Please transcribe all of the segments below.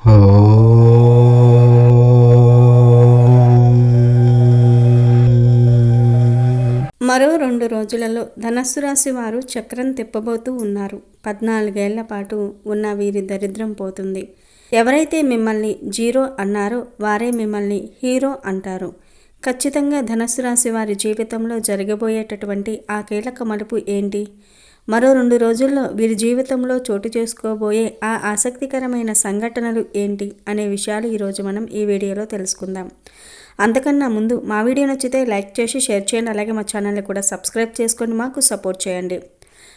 మరో 2 రోజులలో ధనస్సు రాశి వారు చక్రం తిప్పబోతూ ఉన్నారు. 14 ఏళ్ల పాటు ఉన్న వీరి దరిద్రం పోతుంది. ఎవరైతే మిమ్మల్ని జీరో అన్నారో వారే మిమ్మల్ని హీరో అంటారు. ఖచ్చితంగా ధనస్సు రాశి వారి జీవితంలో జరగబోయేటటువంటి ఆ కీలక మలుపు ఏంటి? మరో 2 రోజుల్లో వీరి జీవితంలో చోటు చేసుకోబోయే ఆ ఆసక్తికరమైన సంఘటనలు ఏంటి అనే విషయాలు ఈరోజు మనం ఈ వీడియోలో తెలుసుకుందాం. అంతకన్నా ముందు మా వీడియో నచ్చితే లైక్ చేసి షేర్ చేయండి. అలాగే మా ఛానల్ని కూడా సబ్స్క్రైబ్ చేసుకొని మాకు సపోర్ట్ చేయండి.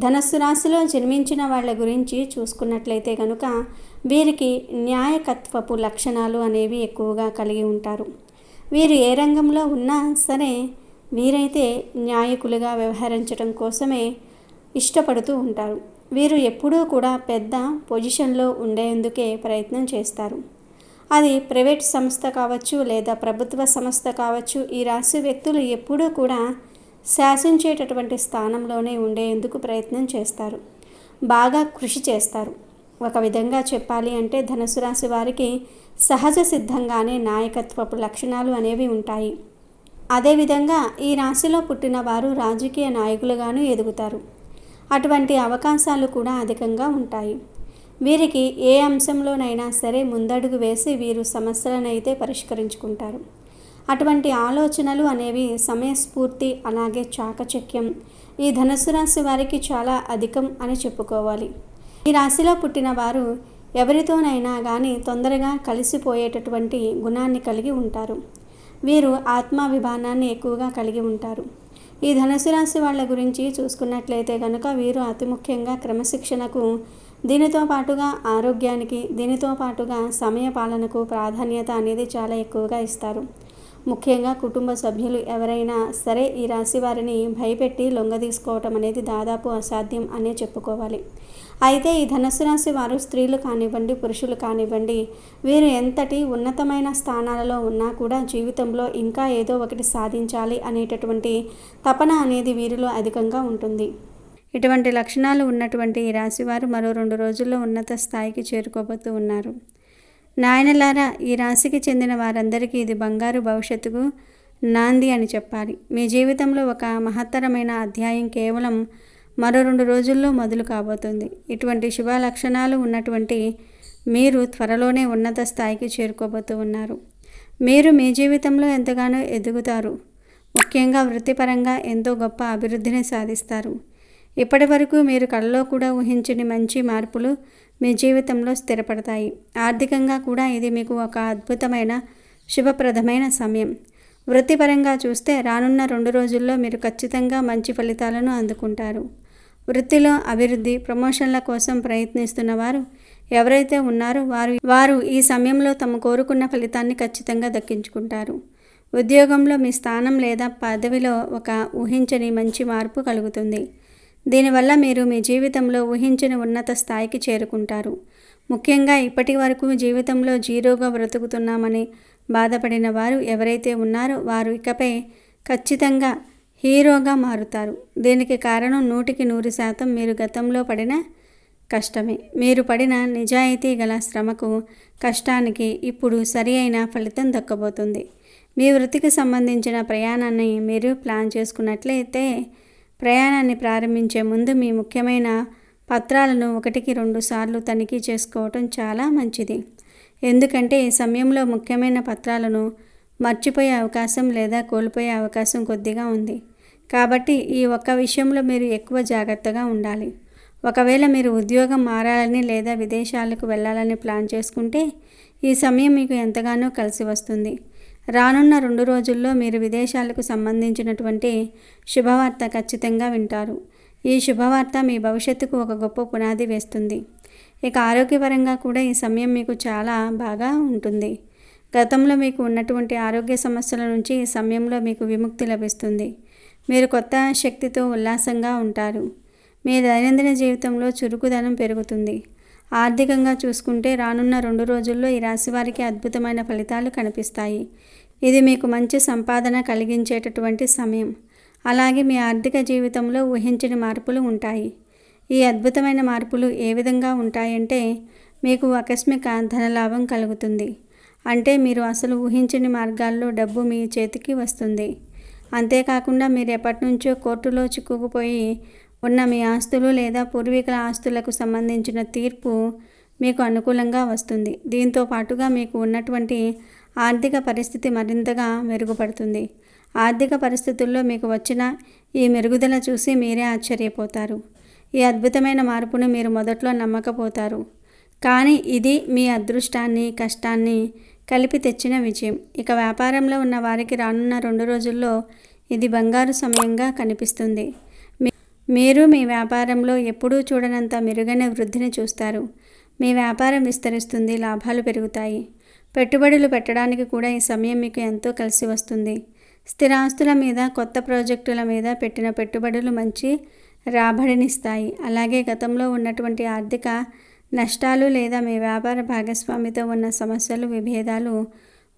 ధనస్సు రాశిలో జన్మించిన వాళ్ళ గురించి చూసుకున్నట్లయితే కనుక వీరికి న్యాయకత్వపు లక్షణాలు అనేవి ఎక్కువగా కలిగి ఉంటారు. వీరు ఏ రంగంలో ఉన్నా సరే వీరైతే న్యాయకులుగా వ్యవహరించడం కోసమే ఇష్టపడుతూ ఉంటారు. వీరు ఎప్పుడూ కూడా పెద్ద పొజిషన్లో ఉండేందుకే ప్రయత్నం చేస్తారు. అది ప్రైవేట్ సంస్థ కావచ్చు లేదా ప్రభుత్వ సంస్థ కావచ్చు. ఈ రాశి వ్యక్తులు ఎప్పుడూ కూడా శాసించేటటువంటి స్థానంలోనే ఉండేందుకు ప్రయత్నం చేస్తారు. బాగా కృషి చేస్తారు. ఒక విధంగా చెప్పాలి అంటే ధనుసు రాశి వారికి సహజ సిద్ధంగానే నాయకత్వపు లక్షణాలు అనేవి ఉంటాయి. అదేవిధంగా ఈ రాశిలో పుట్టిన వారు రాజకీయ నాయకులుగాను ఎదుగుతారు. అటువంటి అవకాశాలు కూడా అధికంగా ఉంటాయి. వీరికి ఏ అంశంలోనైనా సరే ముందడుగు వేసి వీరు సమస్యలనైతే పరిష్కరించుకుంటారు. అటువంటి ఆలోచనలు అనేవి సమయస్ఫూర్తి అలాగే చాకచక్యం ఈ ధనుసు రాశి వారికి చాలా అధికం అని చెప్పుకోవాలి. ఈ రాశిలో పుట్టిన వారు ఎవరితోనైనా కానీ తొందరగా కలిసిపోయేటటువంటి గుణాన్ని కలిగి ఉంటారు. వీరు ఆత్మాభిమానాన్ని ఎక్కువగా కలిగి ఉంటారు. ఈ ధనుసు రాశి వాళ్ళ గురించి చూసుకున్నట్లయితే కనుక వీరు అతి ముఖ్యంగా క్రమశిక్షణకు, దీనితో పాటుగా ఆరోగ్యానికి, దీనితో పాటుగా సమయ పాలనకు ప్రాధాన్యత అనేది చాలా ఎక్కువగా ఇస్తారు. ముఖ్యంగా కుటుంబ సభ్యులు ఎవరైనా సరే ఈ రాశి వారిని భయపెట్టి లొంగదీసుకోవటం అనేది దాదాపు అసాధ్యం అనే చెప్పుకోవాలి. అయితే ఈ ధనుసు రాశి వారు స్త్రీలు కానివ్వండి, పురుషులు కానివ్వండి, వీరు ఎంతటి ఉన్నతమైన స్థానాలలో ఉన్నా కూడా జీవితంలో ఇంకా ఏదో ఒకటి సాధించాలి అనేటటువంటి తపన అనేది వీరిలో అధికంగా ఉంటుంది. ఇటువంటి లక్షణాలు ఉన్నటువంటి ఈ రాశివారు మరో 2 రోజుల్లో ఉన్నత స్థాయికి చేరుకోబోతూ ఉన్నారు. నాయనలారా, ఈ రాశికి చెందిన వారందరికీ ఇది బంగారు భవిష్యత్తుకు నాంది అని చెప్పాలి. మీ జీవితంలో ఒక మహత్తరమైన అధ్యాయం కేవలం మరో 2 రోజుల్లో మొదలు కాబోతుంది. ఇటువంటి శుభ లక్షణాలు ఉన్నటువంటి మీరు త్వరలోనే ఉన్నత స్థాయికి చేరుకోబోతూ ఉన్నారు. మీరు మీ జీవితంలో ఎంతగానో ఎదుగుతారు. ముఖ్యంగా వృత్తిపరంగా ఎంతో గొప్ప అభివృద్ధిని సాధిస్తారు. ఇప్పటి వరకు మీరు కలలో కూడా ఊహించని మంచి మార్పులు మీ జీవితంలో స్థిరపడతాయి. ఆర్థికంగా కూడా ఇది మీకు ఒక అద్భుతమైన శుభప్రదమైన సమయం. వృత్తిపరంగా చూస్తే రానున్న 2 రోజుల్లో మీరు ఖచ్చితంగా మంచి ఫలితాలను అందుకుంటారు. వృత్తిలో అభివృద్ధి, ప్రమోషన్ల కోసం ప్రయత్నిస్తున్న వారు ఎవరైతే ఉన్నారో వారు ఈ సమయంలో తమ కోరుకున్న ఫలితాన్ని ఖచ్చితంగా దక్కించుకుంటారు. ఉద్యోగంలో మీ స్థానం లేదా పదవిలో ఒక ఊహించని మంచి మార్పు కలుగుతుంది. దీనివల్ల మీరు మీ జీవితంలో ఊహించని ఉన్నత స్థాయికి చేరుకుంటారు. ముఖ్యంగా ఇప్పటి వరకు జీవితంలో జీరోగా బ్రతుకుతున్నామని బాధపడిన వారు ఎవరైతే ఉన్నారో వారు ఇకపై ఖచ్చితంగా హీరోగా మారుతారు. దీనికి కారణం 100% మీరు గతంలో పడిన కష్టమే. మీరు పడిన నిజాయితీ గల శ్రమకు, కష్టానికి ఇప్పుడు సరి అయిన ఫలితం దక్కబోతుంది. మీ వృత్తికి సంబంధించిన ప్రయాణాన్ని మీరు ప్లాన్ చేసుకున్నట్లయితే ప్రయాణాన్ని ప్రారంభించే ముందు మీ ముఖ్యమైన పత్రాలను 1కి 2 సార్లు తనిఖీ చేసుకోవటం చాలా మంచిది. ఎందుకంటే ఈ సమయంలో ముఖ్యమైన పత్రాలను మర్చిపోయే అవకాశం లేదా కోల్పోయే అవకాశం కొద్దిగా ఉంది. కాబట్టి ఈ ఒక్క విషయంలో మీరు ఎక్కువ జాగ్రత్తగా ఉండాలి. ఒకవేళ మీరు ఉద్యోగం మారాలని లేదా విదేశాలకు వెళ్ళాలని ప్లాన్ చేసుకుంటే ఈ సమయం మీకు ఎంతగానో కలిసి వస్తుంది. రానున్న 2 రోజుల్లో మీరు విదేశాలకు సంబంధించినటువంటి శుభవార్త ఖచ్చితంగా వింటారు. ఈ శుభవార్త మీ భవిష్యత్తుకు ఒక గొప్ప పునాది వేస్తుంది. ఇక ఆరోగ్యపరంగా కూడా ఈ సమయం మీకు చాలా బాగా ఉంటుంది. గతంలో మీకు ఉన్నటువంటి ఆరోగ్య సమస్యల నుంచి ఈ సమయంలో మీకు విముక్తి లభిస్తుంది. మీరు కొత్త శక్తితో ఉల్లాసంగా ఉంటారు. మీ దైనందిన జీవితంలో చురుకుదనం పెరుగుతుంది. ఆర్థికంగా చూసుకుంటే రానున్న 2 రోజుల్లో ఈ రాశి వారికి అద్భుతమైన ఫలితాలు కనిపిస్తాయి. ఇది మీకు మంచి సంపాదన కలిగించేటటువంటి సమయం. అలాగే మీ ఆర్థిక జీవితంలో ఊహించని మార్పులు ఉంటాయి. ఈ అద్భుతమైన మార్పులు ఏ విధంగా ఉంటాయంటే మీకు ఆకస్మిక ధనలాభం కలుగుతుంది. అంటే మీరు అసలు ఊహించని మార్గాల్లో డబ్బు మీ చేతికి వస్తుంది. అంతేకాకుండా మీరు ఎప్పటినుంచో కోర్టులో చిక్కుకుపోయి ఉన్న మీ ఆస్తులు లేదా పూర్వీకుల ఆస్తులకు సంబంధించిన తీర్పు మీకు అనుకూలంగా వస్తుంది. దీంతో పాటుగా మీకు ఉన్నటువంటి ఆర్థిక పరిస్థితి మరింతగా మెరుగుపడుతుంది. ఆర్థిక పరిస్థితుల్లో మీకు వచ్చిన ఈ మెరుగుదల చూసి మీరే ఆశ్చర్యపోతారు. ఈ అద్భుతమైన మార్పును మీరు మొదట్లో నమ్మకపోతారు. కానీ ఇది మీ అదృష్టాన్ని, కష్టాన్ని కలిపి తెచ్చిన విజయం. ఇక వ్యాపారంలో ఉన్న వారికి రానున్న 2 రోజుల్లో ఇది బంగారు సమయంగా కనిపిస్తుంది. మీరు మీ వ్యాపారంలో ఎప్పుడూ చూడనంత మెరుగైన వృద్ధిని చూస్తారు. మీ వ్యాపారం విస్తరిస్తుంది, లాభాలు పెరుగుతాయి. పెట్టుబడులు పెట్టడానికి కూడా ఈ సమయం మీకు ఎంతో కలిసి వస్తుంది. స్థిరాస్తుల మీద, కొత్త ప్రాజెక్టుల మీద పెట్టిన పెట్టుబడులు మంచి రాబడినిస్తాయి. అలాగే గతంలో ఉన్నటువంటి ఆర్థిక నష్టాలు లేదా మీ వ్యాపార భాగస్వామితో ఉన్న సమస్యలు, విభేదాలు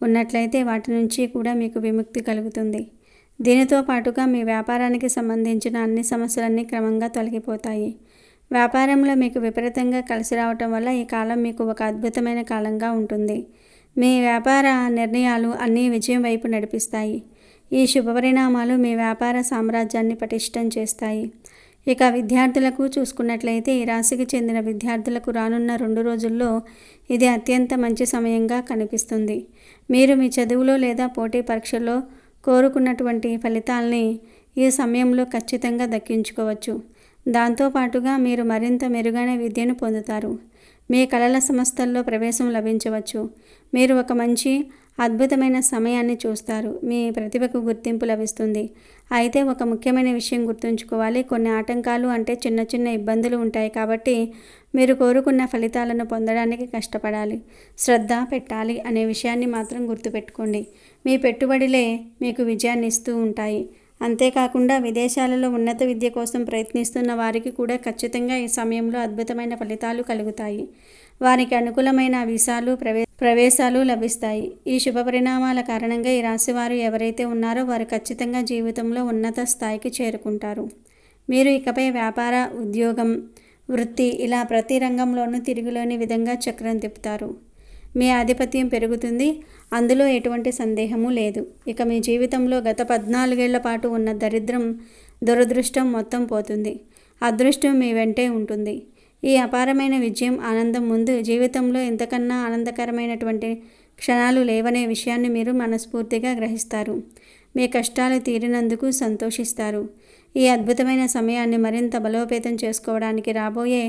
ఉన్నట్లయితే వాటి నుంచి కూడా మీకు విముక్తి కలుగుతుంది. దీనితో పాటుగా మీ వ్యాపారానికి సంబంధించిన అన్ని సమస్యలన్నీ క్రమంగా తొలగిపోతాయి. వ్యాపారంలో మీకు విపరీతంగా కలిసి రావటం వల్ల ఈ కాలం మీకు ఒక అద్భుతమైన కాలంగా ఉంటుంది. మీ వ్యాపార నిర్ణయాలు అన్నీ విజయం వైపు నడిపిస్తాయి. ఈ శుభపరిణామాలు మీ వ్యాపార సామ్రాజ్యాన్ని పటిష్టం చేస్తాయి. ఇక విద్యార్థులకు చూసుకున్నట్లయితే ఈ రాశికి చెందిన విద్యార్థులకు రానున్న 2 రోజుల్లో ఇది అత్యంత మంచి సమయంగా కనిపిస్తుంది. మీరు మీ చదువులో లేదా పోటీ పరీక్షల్లో కోరుకున్నటువంటి ఫలితాల్ని ఈ సమయంలో ఖచ్చితంగా దక్కించుకోవచ్చు. దాంతోపాటుగా మీరు మరింత మెరుగైన విద్యను పొందుతారు. మీ కళల సంస్థల్లో ప్రవేశం లభించవచ్చు. మీరు ఒక మంచి అద్భుతమైన సమయాన్ని చూస్తారు. మీ ప్రతిభకు గుర్తింపు లభిస్తుంది. అయితే ఒక ముఖ్యమైన విషయం గుర్తుంచుకోవాలి. కొన్ని ఆటంకాలు అంటే చిన్న చిన్న ఇబ్బందులు ఉంటాయి. కాబట్టి మీరు కోరుకున్న ఫలితాలను పొందడానికి కష్టపడాలి, శ్రద్ధ పెట్టాలి అనే విషయాన్ని మాత్రం గుర్తుపెట్టుకోండి. మీ పెట్టుబడులే మీకు విజయాన్ని ఇస్తూ ఉంటాయి. అంతేకాకుండా విదేశాలలో ఉన్నత విద్య కోసం ప్రయత్నిస్తున్న వారికి కూడా ఖచ్చితంగా ఈ సమయంలో అద్భుతమైన ఫలితాలు కలుగుతాయి. వారికి అనుకూలమైన వీసాలు, ప్రవేశాలు లభిస్తాయి. ఈ శుభ పరిణామాల కారణంగా ఈ రాశి వారు ఎవరైతే ఉన్నారో వారు ఖచ్చితంగా జీవితంలో ఉన్నత స్థాయికి చేరుకుంటారు. మీరు ఇకపై వ్యాపార, ఉద్యోగం, వృత్తి ఇలా ప్రతి రంగంలోనూ తిరుగులేని విధంగా చక్రం తిప్పుతారు. మీ ఆధిపత్యం పెరుగుతుంది. అందులో ఎటువంటి సందేహము లేదు. ఇక మీ జీవితంలో గత 14 ఏళ్ల పాటు ఉన్న దరిద్రం, దురదృష్టం మొత్తం పోతుంది. అదృష్టం మీ వెంటే ఉంటుంది. ఈ అపారమైన విజయం, ఆనందం ముందు జీవితంలో ఇంతకన్నా ఆనందకరమైనటువంటి క్షణాలు లేవనే విషయాన్ని మీరు మనస్ఫూర్తిగా గ్రహిస్తారు. మీ కష్టాలు తీరినందుకు సంతోషిస్తారు. ఈ అద్భుతమైన సమయాన్ని మరింత బలోపేతం చేసుకోవడానికి రాబోయే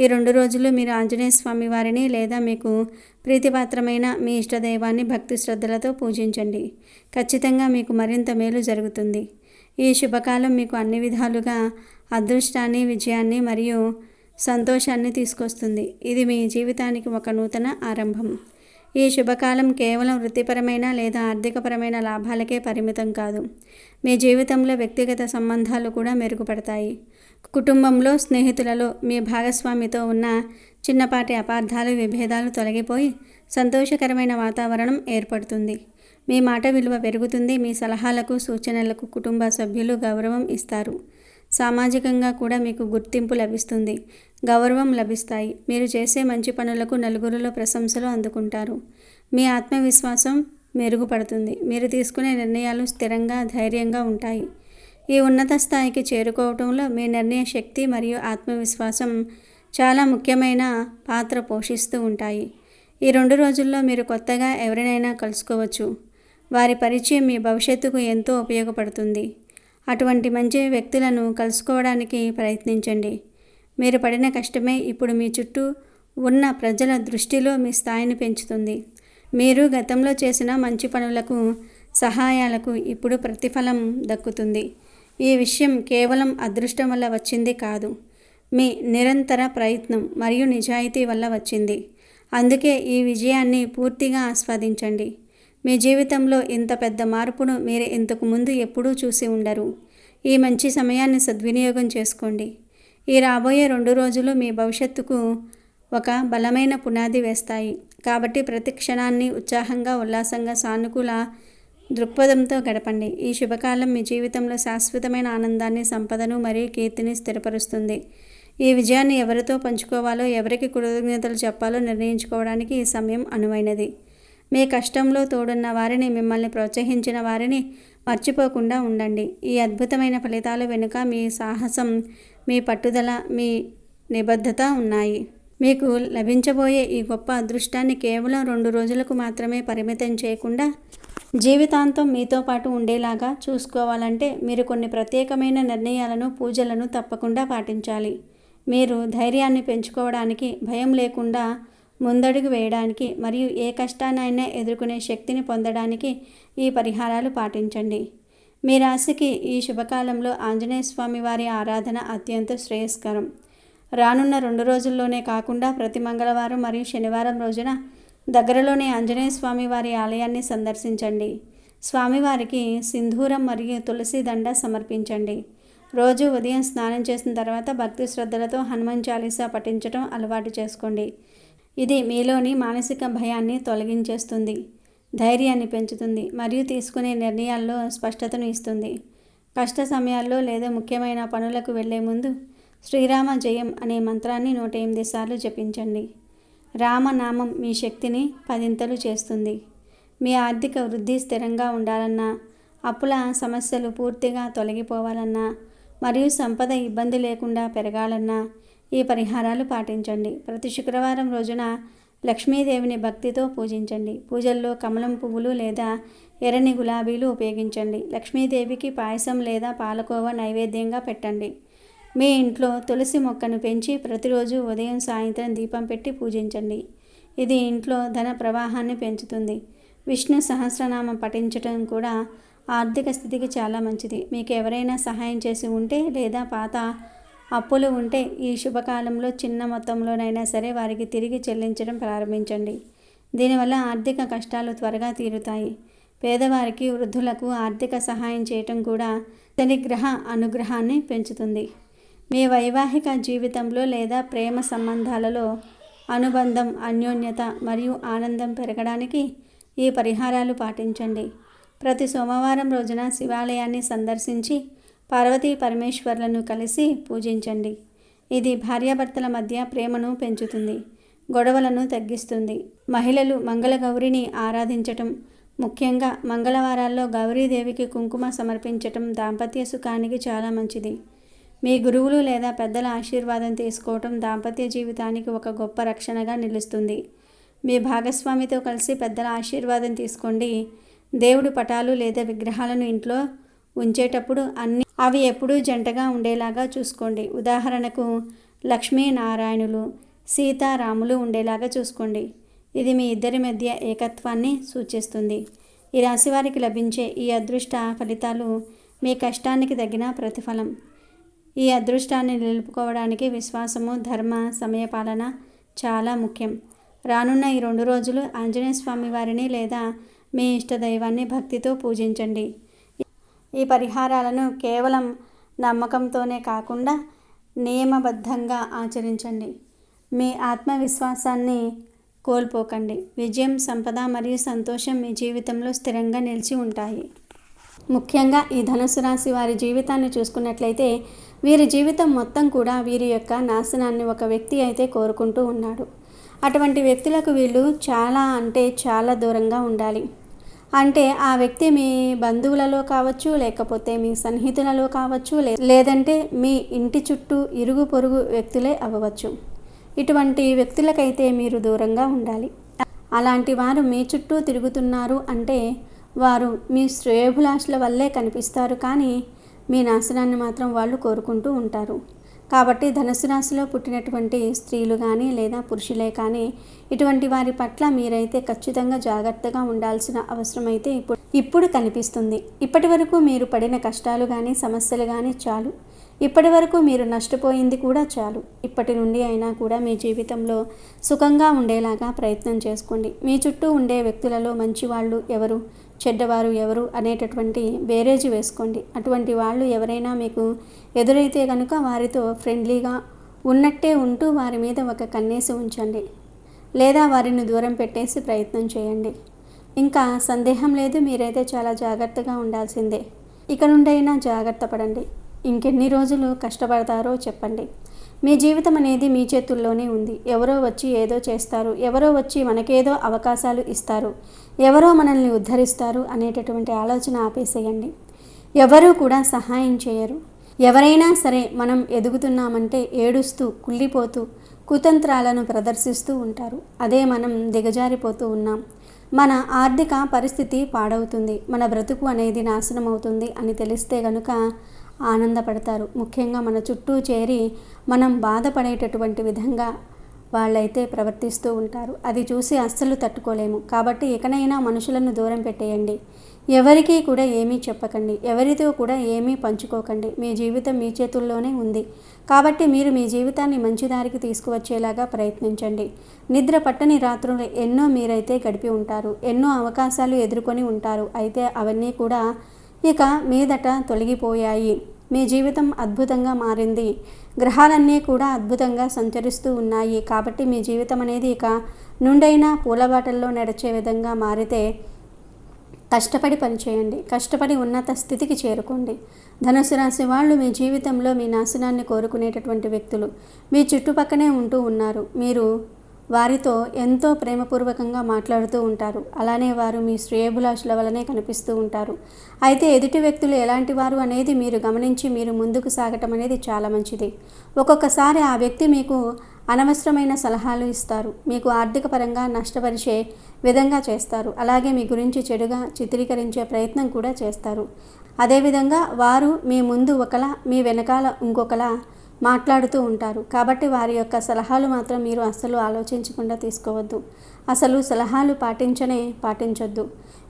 ఈ 2 రోజులు మీరు ఆంజనేయ స్వామి వారిని లేదా మీకు ప్రీతిపాత్రమైన మీ ఇష్టదైవాన్ని భక్తి శ్రద్ధలతో పూజించండి. ఖచ్చితంగా మీకు మరింత మేలు జరుగుతుంది. ఈ శుభకాలం మీకు అన్ని విధాలుగా అదృష్టాన్ని, విజయాన్ని మరియు సంతోషాన్ని తీసుకొస్తుంది. ఇది మీ జీవితానికి ఒక నూతన ఆరంభం. ఈ శుభకాలం కేవలం వృత్తిపరమైన లేదా ఆర్థికపరమైన లాభాలకే పరిమితం కాదు. మీ జీవితంలో వ్యక్తిగత సంబంధాలు కూడా మెరుగుపడతాయి. కుటుంబంలో, స్నేహితులలో మీ భాగస్వామితో ఉన్న చిన్నపాటి అపార్థాలు, విభేదాలు తొలగిపోయి సంతోషకరమైన వాతావరణం ఏర్పడుతుంది. మీ మాట విలువ పెరుగుతుంది. మీ సలహాలకు, సూచనలకు కుటుంబ సభ్యులు గౌరవం ఇస్తారు. సామాజికంగా కూడా మీకు గుర్తింపు లభిస్తుంది, గౌరవం లభిస్తాయి. మీరు చేసే మంచి పనులకు నలుగురిలో ప్రశంసలు అందుకుంటారు. మీ ఆత్మవిశ్వాసం మెరుగుపడుతుంది. మీరు తీసుకునే నిర్ణయాలు స్థిరంగా, ధైర్యంగా ఉంటాయి. ఈ ఉన్నత స్థాయికి చేరుకోవడంలో మీ నిర్ణయ శక్తి మరియు ఆత్మవిశ్వాసం చాలా ముఖ్యమైన పాత్ర పోషిస్తూ ఉంటాయి. ఈ 2 రోజుల్లో మీరు కొత్తగా ఎవరినైనా కలుసుకోవచ్చు. వారి పరిచయం మీ భవిష్యత్తుకు ఎంతో ఉపయోగపడుతుంది. అటువంటి మంచి వ్యక్తులను కలుసుకోవడానికి ప్రయత్నించండి. మీరు పడిన కష్టమే ఇప్పుడు మీ చుట్టూ ఉన్న ప్రజల దృష్టిలో మీ స్థాయిని పెంచుతుంది. మీరు గతంలో చేసిన మంచి పనులకు, సహాయాలకు ఇప్పుడు ప్రతిఫలం దక్కుతుంది. ఈ విషయం కేవలం అదృష్టం వల్ల వచ్చింది కాదు, మీ నిరంతర ప్రయత్నం మరియు నిజాయితీ వల్ల వచ్చింది. అందుకే ఈ విజయాన్ని పూర్తిగా ఆస్వాదించండి. మీ జీవితంలో ఇంత పెద్ద మార్పును మీరు ఇంతకు ముందు ఎప్పుడూ చూసి ఉండరు. ఈ మంచి సమయాన్ని సద్వినియోగం చేసుకోండి. ఈ రాబోయే 2 రోజులు మీ భవిష్యత్తుకు ఒక బలమైన పునాది వేస్తాయి. కాబట్టి ప్రతి క్షణాన్ని ఉత్సాహంగా, ఉల్లాసంగా, సానుకూల దృక్పథంతో గడపండి. ఈ శుభకాలం మీ జీవితంలో శాశ్వతమైన ఆనందాన్ని, సంపదను మరియు కీర్తిని స్థిరపరుస్తుంది. ఈ విజయాన్ని ఎవరితో పంచుకోవాలో, ఎవరికి కృతజ్ఞతలు చెప్పాలో నిర్ణయించుకోవడానికి ఈ సమయం అనువైనది. మీ కష్టంలో తోడున్న వారిని, మిమ్మల్ని ప్రోత్సహించిన వారిని మర్చిపోకుండా ఉండండి. ఈ అద్భుతమైన ఫలితాల వెనుక మీ సాహసం, మీ పట్టుదల, మీ నిబద్ధత ఉన్నాయి. మీకు లభించబోయే ఈ గొప్ప అదృష్టాన్ని కేవలం 2 రోజులకు మాత్రమే పరిమితం చేయకుండా జీవితాంతం మీతో పాటు ఉండేలాగా చూసుకోవాలంటే మీరు కొన్ని ప్రత్యేకమైన నిర్ణయాలను, పూజలను తప్పకుండా పాటించాలి. మీరు ధైర్యాన్ని పెంచుకోవడానికి, భయం లేకుండా ముందడుగు వేయడానికి మరియు ఏ కష్టాన్నైనా ఎదుర్కొనే శక్తిని పొందడానికి ఈ పరిహారాలు పాటించండి. మీ రాశికి ఈ శుభకాలంలో ఆంజనేయ స్వామి వారి ఆరాధన అత్యంత శ్రేయస్కరం. రానున్న 2 రోజుల్లోనే కాకుండా ప్రతి మంగళవారం మరియు శనివారం రోజున దగ్గరలోని ఆంజనేయ స్వామి వారి ఆలయాన్ని సందర్శించండి. స్వామివారికి సింధూరం మరియు తులసి దండ సమర్పించండి. రోజు ఉదయం స్నానం చేసిన తర్వాత భక్తి శ్రద్ధలతో హనుమాన్ చాలీసా పఠించడం అలవాటు చేసుకోండి. ఇది మీలోని మానసిక భయాన్ని తొలగించేస్తుంది, ధైర్యాన్ని పెంచుతుంది మరియు తీసుకునే నిర్ణయాల్లో స్పష్టతను ఇస్తుంది. కష్ట సమయాల్లో లేదా ముఖ్యమైన పనులకు వెళ్లే ముందు శ్రీరామ జయం అనే మంత్రాన్ని 108 సార్లు జపించండి. రామనామం మీ శక్తిని 10 చేస్తుంది. మీ ఆర్థిక వృద్ధి స్థిరంగా ఉండాలన్నా, అప్పుల సమస్యలు పూర్తిగా తొలగిపోవాలన్నా మరియు సంపద ఇబ్బంది లేకుండా పెరగాలన్నా ఈ పరిహారాలు పాటించండి. ప్రతి శుక్రవారం రోజున లక్ష్మీదేవిని భక్తితో పూజించండి. పూజల్లో కమలం పువ్వులు లేదా ఎర్రని గులాబీలు ఉపయోగించండి. లక్ష్మీదేవికి పాయసం లేదా పాలకోవా నైవేద్యంగా పెట్టండి. మీ ఇంట్లో తులసి మొక్కను పెంచి ప్రతిరోజు ఉదయం, సాయంత్రం దీపం పెట్టి పూజించండి. ఇది ఇంట్లో ధన ప్రవాహాన్ని పెంచుతుంది. విష్ణు సహస్రనామం పఠించడం కూడా ఆర్థిక స్థితికి చాలా మంచిది. మీకు ఎవరైనా సహాయం చేసి ఉంటే లేదా పాత అప్పులు ఉంటే ఈ శుభకాలంలో చిన్న మొత్తంలోనైనా సరే వారికి తిరిగి చెల్లించడం ప్రారంభించండి. దీనివల్ల ఆర్థిక కష్టాలు త్వరగా తీరుతాయి. పేదవారికి, వృద్ధులకు ఆర్థిక సహాయం చేయటం కూడా శని గ్రహ అనుగ్రహాన్ని పెంచుతుంది. మీ వైవాహిక జీవితంలో లేదా ప్రేమ సంబంధాలలో అనుబంధం, అన్యోన్యత మరియు ఆనందం పెరగడానికి ఈ పరిహారాలు పాటించండి. ప్రతి సోమవారం రోజున శివాలయాన్ని సందర్శించి పార్వతీ పరమేశ్వర్లను కలిసి పూజించండి. ఇది భార్యాభర్తల మధ్య ప్రేమను పెంచుతుంది, గొడవలను తగ్గిస్తుంది. మహిళలు మంగళగౌరిని ఆరాధించటం, ముఖ్యంగా మంగళవారాల్లో గౌరీదేవికి కుంకుమ సమర్పించటం దాంపత్య సుఖానికి చాలా మంచిది. మీ గురువులు లేదా పెద్దల ఆశీర్వాదం తీసుకోవటం దాంపత్య జీవితానికి ఒక గొప్ప రక్షణగా నిలుస్తుంది. మీ భాగస్వామితో కలిసి పెద్దల ఆశీర్వాదం తీసుకోండి. దేవుడి పటాలు లేదా విగ్రహాలను ఇంట్లో ఉంచేటప్పుడు అవి ఎప్పుడూ జంటగా ఉండేలాగా చూసుకోండి. ఉదాహరణకు లక్ష్మీనారాయణులు, సీతారాములు ఉండేలాగా చూసుకోండి. ఇది మీ ఇద్దరి మధ్య ఏకత్వాన్ని సూచిస్తుంది. ఈ రాశి వారికి లభించే ఈ అదృష్ట ఫలితాలు మీ కష్టానికి తగిన ప్రతిఫలం. ఈ అదృష్టాన్ని నిలుపుకోవడానికి విశ్వాసము, ధర్మ, సమయపాలన చాలా ముఖ్యం. రానున్న ఈ 2 రోజులు ఆంజనేయ స్వామి వారిని లేదా మీ ఇష్టదైవాన్ని భక్తితో పూజించండి. ఈ పరిహారాలను కేవలం నమ్మకంతోనే కాకుండా నియమబద్ధంగా ఆచరించండి. మీ ఆత్మవిశ్వాసాన్ని కోల్పోకండి. విజయం, సంపద మరియు సంతోషం మీ జీవితంలో స్థిరంగా నిలిచి ఉంటాయి. ముఖ్యంగా ఈ ధనుస్సు రాశి వారి జీవితాన్ని చూసుకున్నట్లయితే వీరి జీవితం మొత్తం కూడా వీరి యొక్క నాశనాన్ని ఒక వ్యక్తి అయితే కోరుకుంటూ ఉన్నాడు. అటువంటి వ్యక్తులకు వీళ్ళు చాలా దూరంగా ఉండాలి. అంటే ఆ వ్యక్తి మీ బంధువులలో కావచ్చు, లేకపోతే మీ సన్నిహితులలో కావచ్చు, లేదంటే మీ ఇంటి చుట్టూ ఇరుగు పొరుగు వ్యక్తులే అవ్వవచ్చు. ఇటువంటి వ్యక్తులకైతే మీరు దూరంగా ఉండాలి. అలాంటి వారు మీ చుట్టూ తిరుగుతున్నారు అంటే వారు మీ శ్రేయోభిలాషుల వల్లే కనిపిస్తారు, కానీ మీ నాశనాన్ని మాత్రం వాళ్ళు కోరుకుంటూ ఉంటారు. కాబట్టి ధనుసు రాశిలో పుట్టినటువంటి స్త్రీలు కానీ లేదా పురుషులే కానీ ఇటువంటి వారి పట్ల మీరైతే ఖచ్చితంగా జాగ్రత్తగా ఉండాల్సిన అవసరం అయితే ఇప్పుడు కనిపిస్తుంది. ఇప్పటి వరకు మీరు పడిన కష్టాలు కానీ సమస్యలు కానీ చాలు. ఇప్పటి వరకు మీరు నష్టపోయింది కూడా చాలు. ఇప్పటి నుండి అయినా కూడా మీ జీవితంలో సుఖంగా ఉండేలాగా ప్రయత్నం చేసుకోండి. మీ చుట్టూ ఉండే వ్యక్తులలో మంచివాళ్ళు ఎవరు, చెడ్డవారు ఎవరు అనేటటువంటి బేరేజీ వేసుకోండి. అటువంటి వాళ్ళు ఎవరైనా మీకు ఎదురైతే కనుక వారితో ఫ్రెండ్లీగా ఉన్నట్టే ఉంటూ వారి మీద ఒక కన్నేసి ఉంచండి, లేదా వారిని దూరం పెట్టేసి ప్రయత్నం చేయండి. ఇంకా సందేహం లేదు, మీరైతే చాలా జాగ్రత్తగా ఉండాల్సిందే. ఇక నుండైనా జాగ్రత్త పడండి. ఇంకెన్ని రోజులు కష్టపడతారో చెప్పండి. మీ జీవితం అనేది మీ చేతుల్లోనే ఉంది. ఎవరో వచ్చి ఏదో చేస్తారు, ఎవరో వచ్చి మనకేదో అవకాశాలు ఇస్తారు, ఎవరో మనల్ని ఉద్ధరిస్తారు అనేటటువంటి ఆలోచన ఆపేసేయండి. ఎవరూ కూడా సహాయం చేయరు. ఎవరైనా సరే మనం ఎదుగుతున్నామంటే ఏడుస్తూ కుళ్ళిపోతూ కుతంత్రాలను ప్రదర్శిస్తూ ఉంటారు. అదే మనం దిగజారిపోతూ ఉన్నాం. మన ఆర్థిక పరిస్థితి పాడవుతుంది, మన బ్రతుకు అనేది నాశనం అవుతుంది అని తెలిస్తే గనుక ఆనందపడతారు. ముఖ్యంగా మన చుట్టూ చేరి మనం బాధపడేటటువంటి విధంగా వాళ్ళైతే ప్రవర్తిస్తూ ఉంటారు. అది చూసి అస్సలు తట్టుకోలేము. కాబట్టి ఇకనైనా మనుషులను దూరం పెట్టేయండి. ఎవరికీ కూడా ఏమీ చెప్పకండి, ఎవరితో కూడా ఏమీ పంచుకోకండి. మీ జీవితం మీ చేతుల్లోనే ఉంది కాబట్టి మీరు మీ జీవితాన్ని మంచి దారికి తీసుకువచ్చేలాగా ప్రయత్నించండి. నిద్ర పట్టని రాత్రులు ఎన్నో మీరైతే గడిపి ఉంటారు, ఎన్నో అవకాశాలు ఎదుర్కొని ఉంటారు. అయితే అవన్నీ కూడా ఇక మీదట తొలగిపోయాయి. మీ జీవితం అద్భుతంగా మారింది. గ్రహాలన్నీ కూడా అద్భుతంగా సంచరిస్తూ ఉన్నాయి. కాబట్టి మీ జీవితం అనేది ఇక నుండైనా పూలబాటల్లో నడిచే విధంగా మారితే కష్టపడి పనిచేయండి, కష్టపడి ఉన్నత స్థితికి చేరుకోండి. ధనుసు రాశి వాళ్ళు మీ జీవితంలో మీ నాశనాన్ని కోరుకునేటటువంటి వ్యక్తులు మీ చుట్టుపక్కనే ఉంటూ ఉన్నారు. మీరు వారితో ఎంతో ప్రేమపూర్వకంగా మాట్లాడుతూ ఉంటారు. అలానే వారు మీ శ్రేయోభిలాషుల వలనే కనిపిస్తూ ఉంటారు. అయితే ఎదుటి వ్యక్తులు ఎలాంటి వారు అనేది మీరు గమనించి మీరు ముందుకు సాగటం అనేది చాలా మంచిది. ఒక్కొక్కసారి ఆ వ్యక్తి మీకు అనవసరమైన సలహాలు ఇస్తారు, మీకు ఆర్థిక పరంగా నష్టపరిచే విధంగా చేస్తారు. అలాగే మీ గురించి చెడుగా చిత్రీకరించే ప్రయత్నం కూడా చేస్తారు. అదేవిధంగా వారు మీ ముందు ఒకలా మీ వెనకాల ఇంకొకలా మాట్లాడుతూ ఉంటారు. కాబట్టి వారి యొక్క సలహాలు మాత్రం మీరు అస్సలు ఆలోచించకుండా తీసుకోవద్దు. అసలు సలహాలు పాటించొద్దు.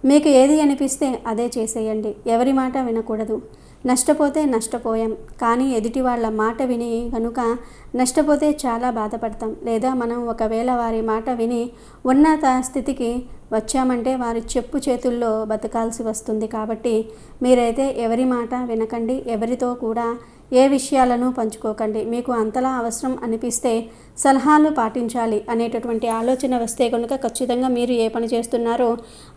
మీకు ఏది అనిపిస్తే అదే చేసేయండి. ఎవరి మాట వినకూడదు. నష్టపోతే నష్టపోయాం, కానీ ఎదుటి వాళ్ళ మాట విని కనుక నష్టపోతే చాలా బాధపడతాం. లేదా మనం ఒకవేళ వారి మాట విని ఉన్నత స్థితికి వచ్చామంటే వారి చెప్పు చేతుల్లో బతకాల్సి వస్తుంది. కాబట్టి మీరైతే ఎవరి మాట వినకండి, ఎవరితో కూడా ఏ విషయాలను పంచుకోకండి. మీకు అంతలా అవసరం అనిపిస్తే సలహాలు పాటించాలి అనేటటువంటి ఆలోచన వస్తే కనుక ఖచ్చితంగా మీరు ఏ పని చేస్తున్నారో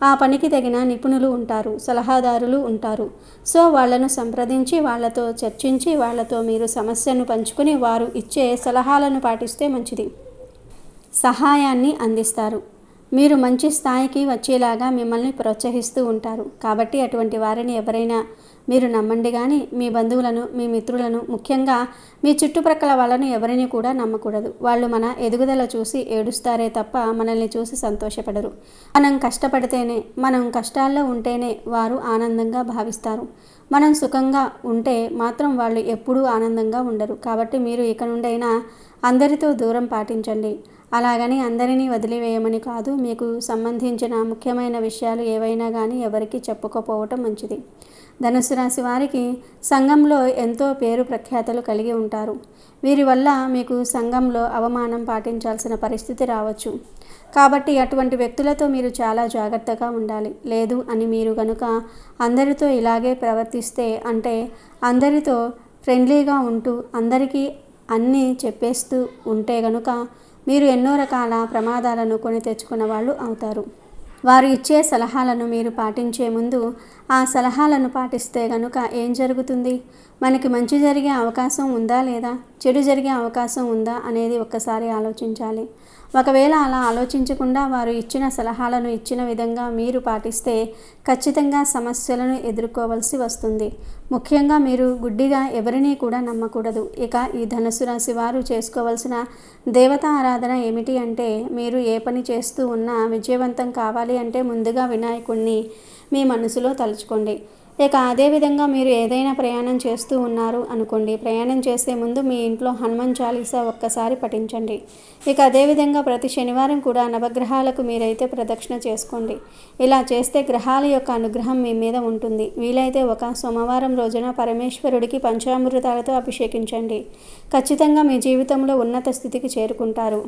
ఆ పనికి తగిన నిపుణులు ఉంటారు, సలహాదారులు ఉంటారు. సో వాళ్ళను సంప్రదించి వాళ్ళతో చర్చించి వాళ్ళతో మీరు సమస్యను పంచుకొని వారు ఇచ్చే సలహాలను పాటిస్తే మంచిది. సహాయాన్ని అందిస్తారు. మీరు మంచి స్థాయికి వచ్చేలాగా మిమ్మల్ని ప్రోత్సహిస్తూ ఉంటారు. కాబట్టి అటువంటి వారిని ఎవరైనా మీరు నమ్మండి, కానీ మీ బంధువులను, మీ మిత్రులను, ముఖ్యంగా మీ చుట్టుప్రక్కల వాళ్ళను ఎవరిని కూడా నమ్మకూడదు. వాళ్ళు మన ఎదుగుదల చూసి ఏడుస్తారే తప్ప మనల్ని చూసి సంతోషపడరు. మనం కష్టపడితేనే, మనం కష్టాల్లో ఉంటేనే వారు ఆనందంగా భావిస్తారు. మనం సుఖంగా ఉంటే మాత్రం వాళ్ళు ఎప్పుడూ ఆనందంగా ఉండరు. కాబట్టి మీరు ఇక నుండైనా అందరితో దూరం పాటించండి. అలాగని అందరినీ వదిలివేయమని కాదు, మీకు సంబంధించిన ముఖ్యమైన విషయాలు ఏవైనా కానీ ఎవరికి చెప్పుకోపోవటం మంచిది. ధనుసు రాశి వారికి సంఘంలో ఎంతో పేరు ప్రఖ్యాతలు కలిగి ఉంటారు. వీరి వల్ల మీకు సంఘంలో అవమానం పాటించాల్సిన పరిస్థితి రావచ్చు. కాబట్టి అటువంటి వ్యక్తులతో మీరు చాలా జాగ్రత్తగా ఉండాలి. లేదు అని మీరు కనుక అందరితో ఇలాగే ప్రవర్తిస్తే, అంటే అందరితో ఫ్రెండ్లీగా ఉంటూ అందరికీ అన్నీ చెప్పేస్తూ ఉంటే గనుక మీరు ఎన్నో రకాల ప్రమాదాలను కొని తెచ్చుకున్న వాళ్ళు అవుతారు. వారు ఇచ్చే సలహాలను మీరు పాటించే ముందు ఆ సలహాలను పాటిస్తే కనుక ఏం జరుగుతుంది, మనకి మంచి జరిగే అవకాశం ఉందా లేదా, చెడు జరిగే అవకాశం ఉందా అనేది ఒక్కసారి ఆలోచించాలి. ఒకవేళ అలా ఆలోచించకుండా వారు ఇచ్చిన సలహాలను ఇచ్చిన విధంగా మీరు పాటిస్తే ఖచ్చితంగా సమస్యలను ఎదుర్కోవాల్సి వస్తుంది. ముఖ్యంగా మీరు గుడ్డిగా ఎవరినీ కూడా నమ్మకూడదు. ఇక ఈ ధనుసు రాశి వారు చేసుకోవాల్సిన దేవతా ఆరాధన ఏమిటి అంటే, మీరు ఏ పని చేస్తూ ఉన్నా విజయవంతం కావాలి అంటే ముందుగా వినాయకుడిని మీ మనసులో తలుచుకోండి. ఇక అదేవిధంగా మీరు ఏదైనా ప్రయాణం చేస్తూ ఉన్నారు అనుకోండి, ప్రయాణం చేసే ముందు మీ ఇంట్లో హనుమాన్ చాలీసా ఒక్కసారి పఠించండి. ఇక అదేవిధంగా ప్రతి శనివారం కూడా నవగ్రహాలకు మీరైతే ప్రదక్షిణ చేసుకోండి. ఇలా చేస్తే గ్రహాల యొక్క అనుగ్రహం మీ మీద ఉంటుంది. వీలైతే ఒక సోమవారం రోజున పరమేశ్వరుడికి పంచామృతాలతో అభిషేకించండి. ఖచ్చితంగా మీ జీవితంలో ఉన్నత స్థితికి చేరుకుంటారు.